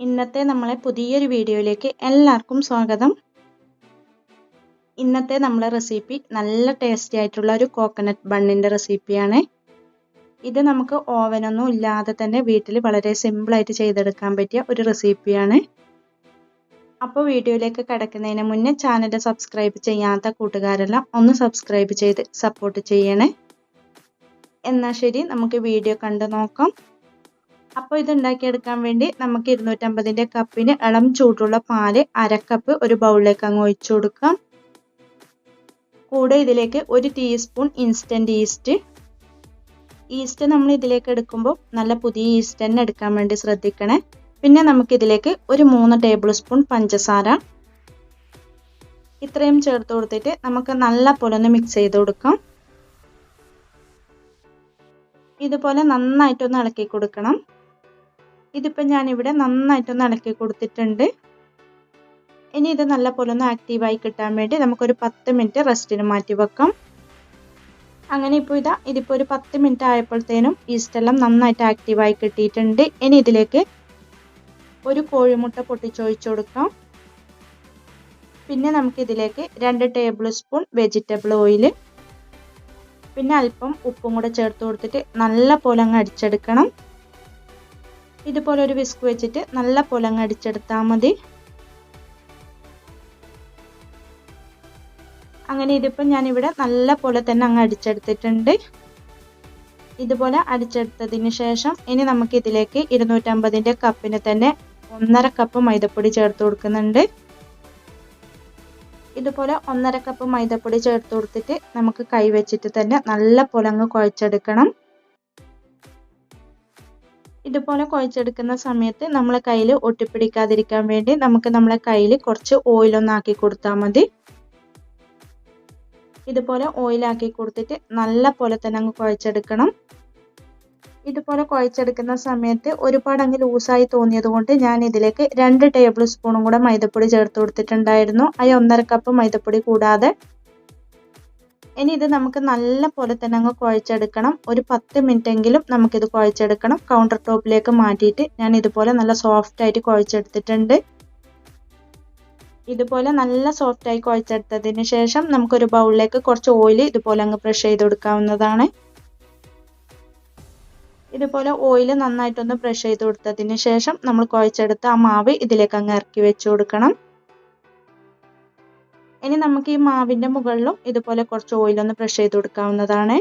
ഇന്നത്തെ നമ്മളെ പുതിയൊരു വീഡിയോയിലേക്ക് എല്ലാവർക്കും സ്വാഗതം. ഇന്നത്തെ നമ്മളെ റെസിപ്പി നല്ല ടേസ്റ്റി ആയിട്ടുള്ള ഒരു കോക്കനട്ട് ബണ്ണിൻ്റെ റെസിപ്പിയാണ്. ഇത് നമുക്ക് ഓവനൊന്നും ഇല്ലാതെ തന്നെ വീട്ടിൽ വളരെ സിമ്പിളായിട്ട് ചെയ്തെടുക്കാൻ പറ്റിയ ഒരു റെസിപ്പിയാണ്. അപ്പോൾ വീഡിയോയിലേക്ക് കടക്കുന്നതിന് മുന്നേ ചാനൽ സബ്സ്ക്രൈബ് ചെയ്യാത്ത കൂട്ടുകാരെല്ലാം ഒന്ന് സബ്സ്ക്രൈബ് ചെയ്ത് സപ്പോർട്ട് ചെയ്യണേ. എന്നാൽ ശരി, നമുക്ക് വീഡിയോ കണ്ടു നോക്കാം. അപ്പോൾ ഇത് ഉണ്ടാക്കിയെടുക്കാൻ വേണ്ടി നമുക്ക് 250 കപ്പിന് ഇളം ചൂടുള്ള പാല് 1/2 കപ്പ് ഒരു ബൗളിലേക്ക് അങ്ങ് ഒഴിച്ചു കൊടുക്കാം. കൂടെ ഇതിലേക്ക് 1 ടീസ്പൂൺ ഇൻസ്റ്റൻറ്റ് ഈസ്റ്റ് നമ്മൾ ഇതിലേക്ക് എടുക്കുമ്പോൾ നല്ല പുതിയ ഈസ്റ്റ് തന്നെ എടുക്കാൻ വേണ്ടി ശ്രദ്ധിക്കണേ. പിന്നെ നമുക്കിതിലേക്ക് ഒരു 3 ടേബിൾ സ്പൂൺ പഞ്ചസാര ഇത്രയും ചേർത്ത് കൊടുത്തിട്ട് നമുക്ക് നല്ല പോലെ ഒന്ന് മിക്സ് ചെയ്ത് കൊടുക്കാം. ഇതുപോലെ നന്നായിട്ടൊന്ന് ഇളക്കി കൊടുക്കണം. ഇതിപ്പോൾ ഞാനിവിടെ നന്നായിട്ടൊന്ന് ഇളക്കി കൊടുത്തിട്ടുണ്ട്. ഇനി ഇത് നല്ല പോലെ ഒന്ന് ആക്റ്റീവായി കിട്ടാൻ വേണ്ടി നമുക്കൊരു 10 മിനിറ്റ് റെസ്റ്റിന് മാറ്റി വെക്കാം. അങ്ങനെ ഇപ്പോൾ ഇതിപ്പോൾ ഒരു 10 മിനിറ്റ് ആയപ്പോഴത്തേനും ഈസ്റ്റെല്ലാം നന്നായിട്ട് ആക്റ്റീവായി കിട്ടിയിട്ടുണ്ട്. ഇനി ഇതിലേക്ക് ഒരു കോഴിമുട്ട പൊട്ടിച്ചൊഴിച്ചു കൊടുക്കാം. പിന്നെ നമുക്കിതിലേക്ക് 2 ടേബിൾ സ്പൂൺ വെജിറ്റബിൾ ഓയിൽ, പിന്നെ അല്പം ഉപ്പും കൂടെ ചേർത്ത് കൊടുത്തിട്ട് നല്ല പോലെ അങ്ങ് അടിച്ചെടുക്കണം. ഇതുപോലെ ഒരു വിസ്ക് വെച്ചിട്ട് നല്ല പോലെ അങ്ങ് അടിച്ചെടുത്താൽ മതി. അങ്ങനെ ഇതിപ്പോൾ ഞാനിവിടെ നല്ല പോലെ തന്നെ അങ്ങ് അടിച്ചെടുത്തിട്ടുണ്ട്. ഇതുപോലെ അടിച്ചെടുത്തതിന് ശേഷം ഇനി നമുക്ക് ഇതിലേക്ക് 250 കപ്പിന് തന്നെ 1/2 കപ്പ് മൈദപ്പൊടി ചേർത്ത് കൊടുക്കുന്നുണ്ട്. ഇതുപോലെ 1/2 കപ്പ് മൈദപ്പൊടി ചേർത്ത് കൊടുത്തിട്ട് നമുക്ക് കൈ വെച്ചിട്ട് തന്നെ നല്ല പോലെ അങ്ങ് കുഴച്ചെടുക്കണം. ഇതുപോലെ കുഴച്ചെടുക്കുന്ന സമയത്ത് നമ്മളെ കയ്യിൽ ഒട്ടിപ്പിടിക്കാതിരിക്കാൻ വേണ്ടി നമുക്ക് നമ്മളെ കയ്യിൽ കുറച്ച് ഓയിലൊന്നാക്കി കൊടുത്താൽ മതി. ഇതുപോലെ ഓയിലാക്കി കൊടുത്തിട്ട് നല്ല പോലെ തന്നെ അങ്ങ് കുഴച്ചെടുക്കണം. ഇതുപോലെ കുഴച്ചെടുക്കുന്ന സമയത്ത് ഒരുപാട് അങ്ങ് ലൂസായി തോന്നിയത് കൊണ്ട് ഞാൻ ഇതിലേക്ക് 2 ടേബിൾ സ്പൂണും കൂടെ മൈദപ്പൊടി ചേർത്ത് കൊടുത്തിട്ടുണ്ടായിരുന്നു. 1/2 കപ്പ് മൈദപ്പൊടി കൂടാതെ. ഇനി ഇത് നമുക്ക് നല്ല പോലെ തന്നെ അങ്ങ് കുഴച്ചെടുക്കണം. ഒരു 10 മിനിറ്റ് എങ്കിലും നമുക്കിത് കുഴച്ചെടുക്കണം. കൗണ്ടർ ടോപ്പിലേക്ക് മാറ്റിയിട്ട് ഞാൻ ഇതുപോലെ നല്ല സോഫ്റ്റ് ആയിട്ട് കുഴച്ചെടുത്തിട്ടുണ്ട്. ഇതുപോലെ നല്ല സോഫ്റ്റായി കുഴച്ചെടുത്തതിന് ശേഷം നമുക്കൊരു ബൗളിലേക്ക് കുറച്ച് ഓയിൽ ഇതുപോലെ അങ്ങ് ബ്രഷ് ചെയ്ത് കൊടുക്കാവുന്നതാണ്. ഇതുപോലെ ഓയിൽ നന്നായിട്ടൊന്ന് ബ്രഷ് ചെയ്ത് കൊടുത്തതിന് ശേഷം നമ്മൾ കുഴച്ചെടുത്ത ആ മാവ് ഇതിലേക്ക് അങ്ങ് ഇറക്കി വെച്ച് കൊടുക്കണം. ഇനി നമുക്ക് ഈ മാവിൻ്റെ മുകളിലും ഇതുപോലെ കുറച്ച് ഓയിലൊന്ന് ബ്രഷ് ചെയ്ത് കൊടുക്കാവുന്നതാണ്.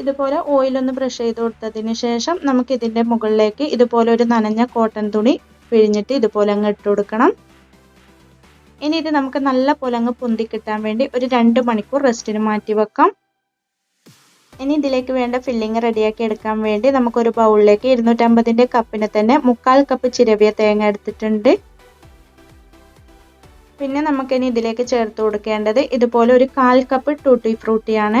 ഇതുപോലെ ഓയിലൊന്ന് ബ്രഷ് ചെയ്ത് കൊടുത്തതിന് ശേഷം നമുക്ക് ഇതിൻ്റെ മുകളിലേക്ക് ഇതുപോലെ ഒരു നനഞ്ഞ കോട്ടൺ തുണി പിഴിഞ്ഞിട്ട് ഇതുപോലെ അങ്ങ് ഇട്ട് കൊടുക്കണം. ഇനി ഇത് നമുക്ക് നല്ല പോലെ അങ്ങ് പൊന്തി കിട്ടാൻ വേണ്ടി ഒരു 2 മണിക്കൂർ റെസ്റ്റിന് മാറ്റി വെക്കാം. ഇനി ഇതിലേക്ക് വേണ്ട ഫില്ലിങ് റെഡിയാക്കി എടുക്കാൻ വേണ്ടി നമുക്കൊരു ബൗളിലേക്ക് 250 കപ്പിന് തന്നെ 3/4 കപ്പ് ചിരവിയ തേങ്ങ എടുത്തിട്ടുണ്ട്. പിന്നെ നമുക്കിനി ഇതിലേക്ക് ചേർത്ത് കൊടുക്കേണ്ടത് ഇതുപോലെ ഒരു 1/4 കപ്പ് ടൂട്ടി ഫ്രൂട്ടിയാണ്.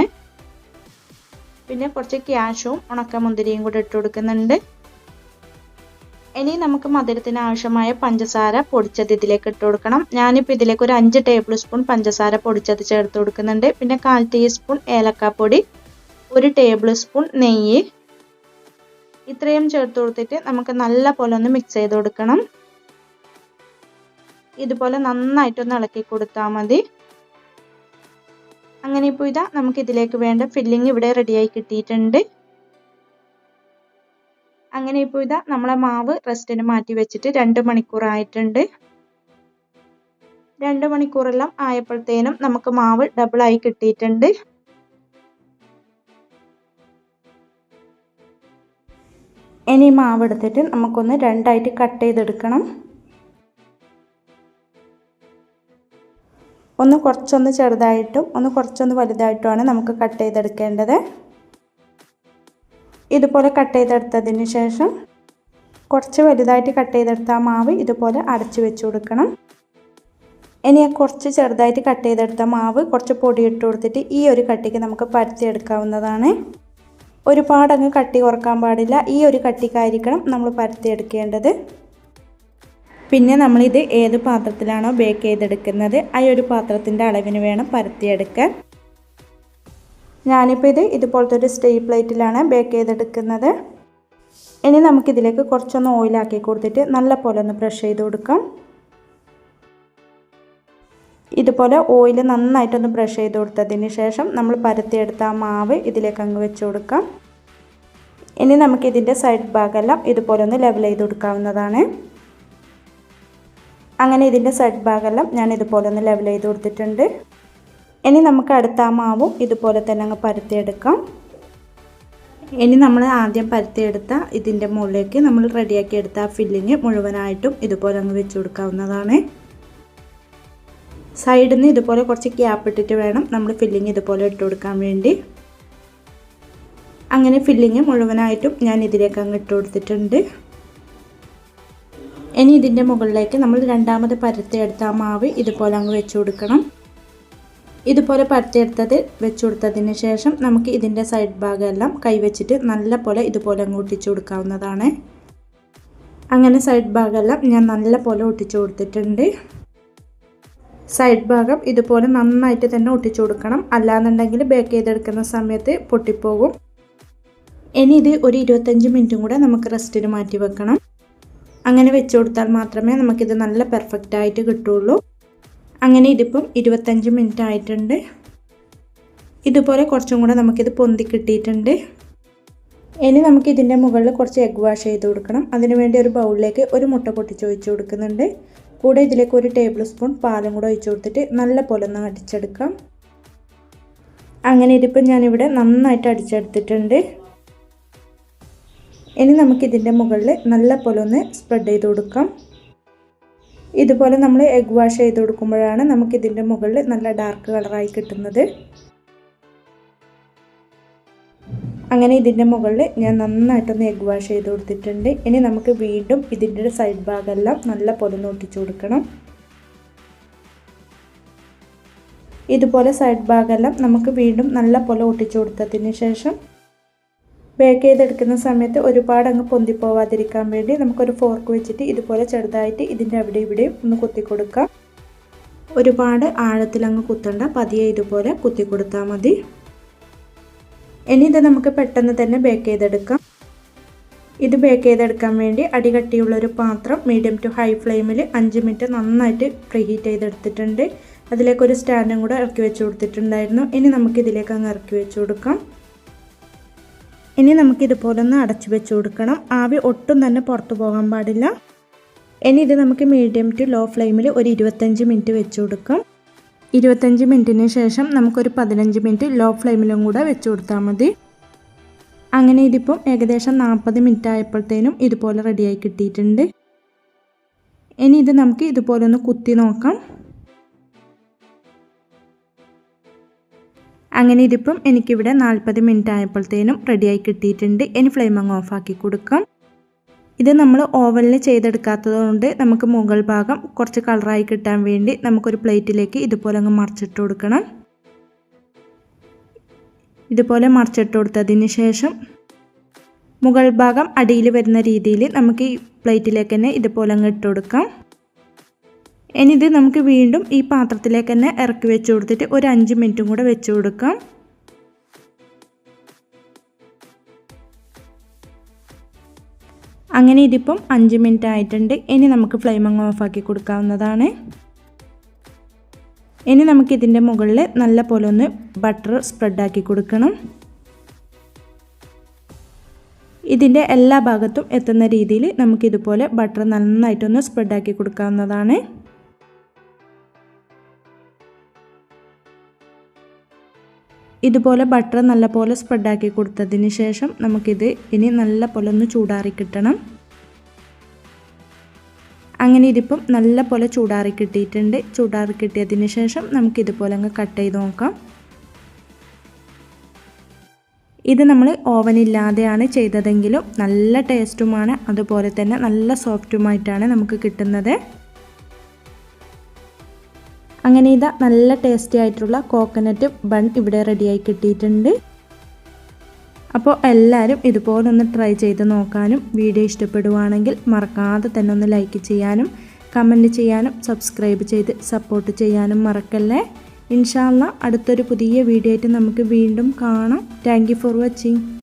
പിന്നെ കുറച്ച് ക്യാഷും ഉണക്കമുന്തിരിയും കൂടി ഇട്ട് കൊടുക്കുന്നുണ്ട്. ഇനി നമുക്ക് മധുരത്തിന് ആവശ്യമായ പഞ്ചസാര പൊടിച്ചത് ഇതിലേക്ക് ഇട്ട് കൊടുക്കണം. ഞാനിപ്പോൾ ഇതിലേക്ക് ഒരു 5 ടേബിൾ സ്പൂൺ പഞ്ചസാര പൊടിച്ചത് ചേർത്ത് കൊടുക്കുന്നുണ്ട്. പിന്നെ 1/4 ടീസ്പൂൺ ഏലക്കാപ്പൊടി, 1 ടേബിൾ സ്പൂൺ നെയ്യ്, ഇത്രയും ചേർത്ത് കൊടുത്തിട്ട് നമുക്ക് നല്ല പോലെ ഒന്ന് മിക്സ് ചെയ്ത് കൊടുക്കണം. ഇതുപോലെ നന്നായിട്ടൊന്ന് ഇളക്കി കൊടുത്താൽ മതി. അങ്ങനെ ഇപ്പോൾ നമുക്ക് ഇതിലേക്ക് വേണ്ട ഫില്ലിങ് ഇവിടെ റെഡിയായി കിട്ടിയിട്ടുണ്ട്. അങ്ങനെ ഇപ്പോൾ നമ്മളെ മാവ് റെസ്റ്റിന് മാറ്റി വെച്ചിട്ട് 2 മണിക്കൂർ ആയിട്ടുണ്ട്. 2 മണിക്കൂറെല്ലാം ആയപ്പോഴത്തേനും നമുക്ക് മാവ് ഡബിളായി കിട്ടിയിട്ടുണ്ട്. ഇനി മാവ് എടുത്തിട്ട് നമുക്കൊന്ന് 2ആയിട്ട് കട്ട് ചെയ്തെടുക്കണം. ഒന്ന് കുറച്ചൊന്ന് ചെറുതായിട്ടും ഒന്ന് കുറച്ചൊന്ന് വലുതായിട്ടുമാണ് നമുക്ക് കട്ട് ചെയ്തെടുക്കേണ്ടത്. ഇതുപോലെ കട്ട് ചെയ്തെടുത്തതിന് ശേഷം കുറച്ച് വലുതായിട്ട് കട്ട് ചെയ്തെടുത്ത ആ മാവ് ഇതുപോലെ അടച്ചു വെച്ച് കൊടുക്കണം. ഇനി കുറച്ച് ചെറുതായിട്ട് കട്ട് ചെയ്തെടുത്ത മാവ് കുറച്ച് പൊടി ഇട്ട് കൊടുത്തിട്ട് ഈ ഒരു കട്ടിക്ക് നമുക്ക് പരത്തിയെടുക്കാവുന്നതാണ്. ഒരുപാട് അങ്ങ് കട്ടി കുറക്കാൻ പാടില്ല. ഈ ഒരു കട്ടിക്കായിരിക്കണം നമ്മൾ പരത്തിയെടുക്കേണ്ടത്. പിന്നെ നമ്മളിത് ഏത് പാത്രത്തിലാണോ ബേക്ക് ചെയ്തെടുക്കുന്നത് ആ ഒരു പാത്രത്തിൻ്റെ അളവിന് വേണം പരത്തിയെടുക്കാൻ. ഞാനിപ്പോൾ ഇതുപോലത്തെ ഒരു സ്റ്റീൽ പ്ലേറ്റിലാണ് ബേക്ക് ചെയ്തെടുക്കുന്നത്. ഇനി നമുക്കിതിലേക്ക് കുറച്ചൊന്ന് ഓയിലാക്കി കൊടുത്തിട്ട് നല്ല പോലെ ഒന്ന് ബ്രഷ് ചെയ്ത് കൊടുക്കാം. ഇതുപോലെ ഓയിൽ നന്നായിട്ടൊന്ന് ബ്രഷ് ചെയ്ത് കൊടുത്തതിന് ശേഷം നമ്മൾ പരത്തിയെടുത്ത ആ മാവ് ഇതിലേക്ക് അങ്ങ് വെച്ച് കൊടുക്കാം. ഇനി നമുക്കിതിൻ്റെ സൈഡ് ഭാഗമെല്ലാം ഇതുപോലെ ഒന്ന് ലെവൽ ചെയ്ത് കൊടുക്കാവുന്നതാണ്. അങ്ങനെ ഇതിൻ്റെ സൈഡ് ഭാഗമെല്ലാം ഞാൻ ഇതുപോലെ ഒന്ന് ലെവൽ ചെയ്ത് കൊടുത്തിട്ടുണ്ട്. ഇനി നമുക്ക് അടുത്ത ആ മാവും ഇതുപോലെ തന്നെ അങ്ങ് പരത്തിയെടുക്കാം. ഇനി നമ്മൾ ആദ്യം പരത്തിയെടുത്ത ഇതിൻ്റെ മുകളിലേക്ക് നമ്മൾ റെഡിയാക്കി എടുത്ത ആ ഫില്ലിങ് മുഴുവനായിട്ടും ഇതുപോലെ അങ്ങ് വെച്ച് കൊടുക്കാവുന്നതാണ്. സൈഡിൽ നിന്ന് ഇതുപോലെ കുറച്ച് ഗ്യാപ്പ് ഇട്ടിട്ട് വേണം നമ്മൾ ഫില്ലിങ് ഇതുപോലെ ഇട്ട് കൊടുക്കാൻ വേണ്ടി. അങ്ങനെ ഫില്ലിങ് മുഴുവനായിട്ടും ഞാൻ ഇതിലേക്ക് അങ്ങ് ഇട്ട് കൊടുത്തിട്ടുണ്ട്. ഇനി ഇതിൻ്റെ മുകളിലേക്ക് നമ്മൾ രണ്ടാമത് പരത്തിയെടുത്ത ആ മാവ് ഇതുപോലെ അങ്ങ് വെച്ച് കൊടുക്കണം. ഇതുപോലെ പരത്തിയെടുത്തത് വെച്ച് കൊടുത്തതിന് ശേഷം നമുക്ക് ഇതിൻ്റെ സൈഡ് ഭാഗമെല്ലാം കൈവച്ചിട്ട് നല്ല പോലെ ഇതുപോലെ അങ്ങ് ഒട്ടിച്ചു കൊടുക്കാവുന്നതാണ്. അങ്ങനെ സൈഡ് ഭാഗമെല്ലാം ഞാൻ നല്ല പോലെ ഒട്ടിച്ചു കൊടുത്തിട്ടുണ്ട്. സൈഡ് ഭാഗം ഇതുപോലെ നന്നായിട്ട് തന്നെ ഒട്ടിച്ചു കൊടുക്കണം, അല്ലാന്നുണ്ടെങ്കിൽ ബേക്ക് ചെയ്തെടുക്കുന്ന സമയത്ത് പൊട്ടിപ്പോകും. ഇനി ഇത് ഒരു 25 മിനിറ്റും കൂടെ നമുക്ക് റെസ്റ്റിന് മാറ്റി വെക്കണം. അങ്ങനെ വെച്ച് കൊടുത്താൽ മാത്രമേ നമുക്കിത് നല്ല പെർഫെക്റ്റ് ആയിട്ട് കിട്ടുള്ളൂ. അങ്ങനെ ഇതിപ്പം 25 മിനിറ്റ് ആയിട്ടുണ്ട്. ഇതുപോലെ കുറച്ചും കൂടെ നമുക്കിത് പൊന്തി കിട്ടിയിട്ടുണ്ട്. ഇനി നമുക്ക് ഇതിൻ്റെ മുകളിൽ കുറച്ച് എഗ് വാഷ് ചെയ്ത് കൊടുക്കണം. അതിനുവേണ്ടി ഒരു ബൗളിലേക്ക് ഒരു മുട്ട പൊട്ടിച്ച് ഒഴിച്ച് കൊടുക്കുന്നുണ്ട്. കൂടെ ഇതിലേക്ക് 1 ടേബിൾ സ്പൂൺ പാലും കൂടെ ഒഴിച്ച് കൊടുത്തിട്ട് നല്ല പോലെ ഒന്ന് അടിച്ചെടുക്കാം. അങ്ങനെ ഇതിപ്പം ഞാനിവിടെ നന്നായിട്ട് അടിച്ചെടുത്തിട്ടുണ്ട്. ഇനി നമുക്കിതിൻ്റെ മുകളിൽ നല്ല പോലെ ഒന്ന് സ്പ്രെഡ് ചെയ്ത് കൊടുക്കാം. ഇതുപോലെ നമ്മൾ എഗ് വാഷ് ചെയ്ത് കൊടുക്കുമ്പോഴാണ് നമുക്കിതിൻ്റെ മുകളിൽ നല്ല ഡാർക്ക് കളറായി കിട്ടുന്നത്. അങ്ങനെ ഇതിൻ്റെ മുകളിൽ ഞാൻ നന്നായിട്ടൊന്ന് എഗ് വാഷ് ചെയ്ത് കൊടുത്തിട്ടുണ്ട്. ഇനി നമുക്ക് വീണ്ടും ഇതിൻ്റെ സൈഡ് ഭാഗമെല്ലാം നല്ല പോലെ ഒന്ന് ഒട്ടിച്ചു കൊടുക്കണം. ഇതുപോലെ സൈഡ് ഭാഗമെല്ലാം നമുക്ക് വീണ്ടും നല്ല പോലെ ഒട്ടിച്ചു കൊടുത്തതിന് ശേഷം ബേക്ക് ചെയ്തെടുക്കുന്ന സമയത്ത് ഒരുപാട് അങ്ങ് പൊന്തിപ്പോവാതിരിക്കാൻ വേണ്ടി നമുക്കൊരു ഫോർക്ക് വെച്ചിട്ട് ഇതുപോലെ ചെറുതായിട്ട് ഇതിൻ്റെ അവിടെ ഇവിടെയും ഒന്ന് കുത്തി കൊടുക്കാം. ഒരുപാട് ആഴത്തിലങ്ങ് കുത്തണ്ട, പതിയെ ഇതുപോലെ കുത്തി കൊടുത്താൽ മതി. ഇനി ഇത് നമുക്ക് പെട്ടെന്ന് തന്നെ ബേക്ക് ചെയ്തെടുക്കാം. ഇത് ബേക്ക് ചെയ്തെടുക്കാൻ വേണ്ടി അടികട്ടിയുള്ളൊരു പാത്രം മീഡിയം ടു ഹൈ ഫ്ലെയിമിൽ 5 മിനിറ്റ് നന്നായിട്ട് പ്രീഹീറ്റ് ചെയ്തെടുത്തിട്ടുണ്ട്. അതിലേക്കൊരു സ്റ്റാൻഡും കൂടെ ഇറക്കി വെച്ച് കൊടുത്തിട്ടുണ്ടായിരുന്നു. ഇനി നമുക്കിതിലേക്ക് അങ്ങ് ഇറക്കി വെച്ച് കൊടുക്കാം. ഇനി നമുക്കിതുപോലെ ഒന്ന് അടച്ചു വെച്ച് കൊടുക്കണം. ആവി ഒട്ടും തന്നെ പുറത്തു പോകാൻ പാടില്ല. ഇനി ഇത് നമുക്ക് മീഡിയം ടു ലോ ഫ്ലെയിമിൽ ഒരു 25 മിനിറ്റ് വെച്ച് കൊടുക്കാം. 25 മിനിറ്റിന് ശേഷം നമുക്കൊരു 15 മിനിറ്റ് ലോ ഫ്ലെയിമിലും കൂടെ വെച്ച് കൊടുത്താൽ മതി. അങ്ങനെ ഇതിപ്പം ഏകദേശം 40 മിനിറ്റ് ആയപ്പോഴത്തേനും ഇതുപോലെ റെഡിയായി കിട്ടിയിട്ടുണ്ട്. ഇനി ഇത് നമുക്ക് ഇതുപോലെ ഒന്ന് കുത്തി നോക്കാം. അങ്ങനെ ഇതിപ്പം എനിക്കിവിടെ 40 മിനിറ്റ് ആയപ്പോഴത്തേനും റെഡിയായി കിട്ടിയിട്ടുണ്ട്. ഇനി ഫ്ലെയിം അങ്ങ് ഓഫാക്കി കൊടുക്കാം. ഇത് നമ്മൾ ഓവനിൽ ചെയ്തെടുക്കാത്തതുകൊണ്ട് നമുക്ക് മുകൾ ഭാഗം കുറച്ച് കളറായി കിട്ടാൻ വേണ്ടി നമുക്കൊരു പ്ലേറ്റിലേക്ക് ഇതുപോലെ അങ്ങ് മറിച്ചിട്ട് കൊടുക്കണം. ഇതുപോലെ മറിച്ചിട്ട് കൊടുത്തതിന് ശേഷം മുകൾ ഭാഗം അടിയിൽ വരുന്ന രീതിയിൽ നമുക്ക് ഈ പ്ലേറ്റിലേക്ക് തന്നെ ഇതുപോലെ അങ്ങ് ഇട്ട് കൊടുക്കാം. ഇനി ഇത് നമുക്ക് വീണ്ടും ഈ പാത്രത്തിലേക്ക് തന്നെ ഇറക്കി വെച്ച് കൊടുത്തിട്ട് ഒരു 5 മിനിറ്റും കൂടെ വെച്ച് കൊടുക്കാം. അങ്ങനെ ഇതിപ്പം 5 മിനിറ്റ് ആയിട്ടുണ്ട്. ഇനി നമുക്ക് ഫ്ലെയിം അങ്ങ് ഓഫാക്കി കൊടുക്കാവുന്നതാണ്. ഇനി നമുക്കിതിൻ്റെ മുകളിൽ നല്ല പോലെ ഒന്ന് ബട്ടർ സ്പ്രെഡാക്കി കൊടുക്കണം. ഇതിൻ്റെ എല്ലാ ഭാഗത്തും എത്തുന്ന രീതിയിൽ നമുക്കിതുപോലെ ബട്ടർ നന്നായിട്ടൊന്ന് സ്പ്രെഡാക്കി കൊടുക്കാവുന്നതാണ്. ഇതുപോലെ ബട്ടർ നല്ലപോലെ സ്പ്രെഡാക്കി കൊടുത്തതിന് ശേഷം നമുക്കിത് ഇനി നല്ല പോലെ ഒന്ന് ചൂടാറി കിട്ടണം. അങ്ങനെ ഇതിപ്പം നല്ല പോലെ ചൂടാറി കിട്ടിയിട്ടുണ്ട്. ചൂടാറി കിട്ടിയതിന് ശേഷം നമുക്കിതുപോലെ അങ്ങ് കട്ട് ചെയ്ത് നോക്കാം. ഇത് നമ്മൾ ഓവനില്ലാതെയാണ് ചെയ്തതെങ്കിലും നല്ല ടേസ്റ്റുമാണ്, അതുപോലെ തന്നെ നല്ല സോഫ്റ്റുമായിട്ടാണ് നമുക്ക് കിട്ടുന്നത്. അങ്ങനെ ഇതാ നല്ല ടേസ്റ്റി ആയിട്ടുള്ള കോക്കനട്ട് ബൺ ഇവിടെ റെഡിയായി കിട്ടിയിട്ടുണ്ട്. അപ്പോൾ എല്ലാവരും ഇതുപോലെ ഒന്ന് ട്രൈ ചെയ്ത് നോക്കാനും വീഡിയോ ഇഷ്ടപ്പെടുവാണെങ്കിൽ മറക്കാതെ തന്നെ ഒന്ന് ലൈക്ക് ചെയ്യാനും കമൻറ്റ് ചെയ്യാനും സബ്സ്ക്രൈബ് ചെയ്ത് സപ്പോർട്ട് ചെയ്യാനും മറക്കല്ലേ. ഇൻഷാ അല്ലാഹ് അടുത്തൊരു പുതിയ വീഡിയോ ആയിട്ട് നമുക്ക് വീണ്ടും കാണാം. Thank you for watching.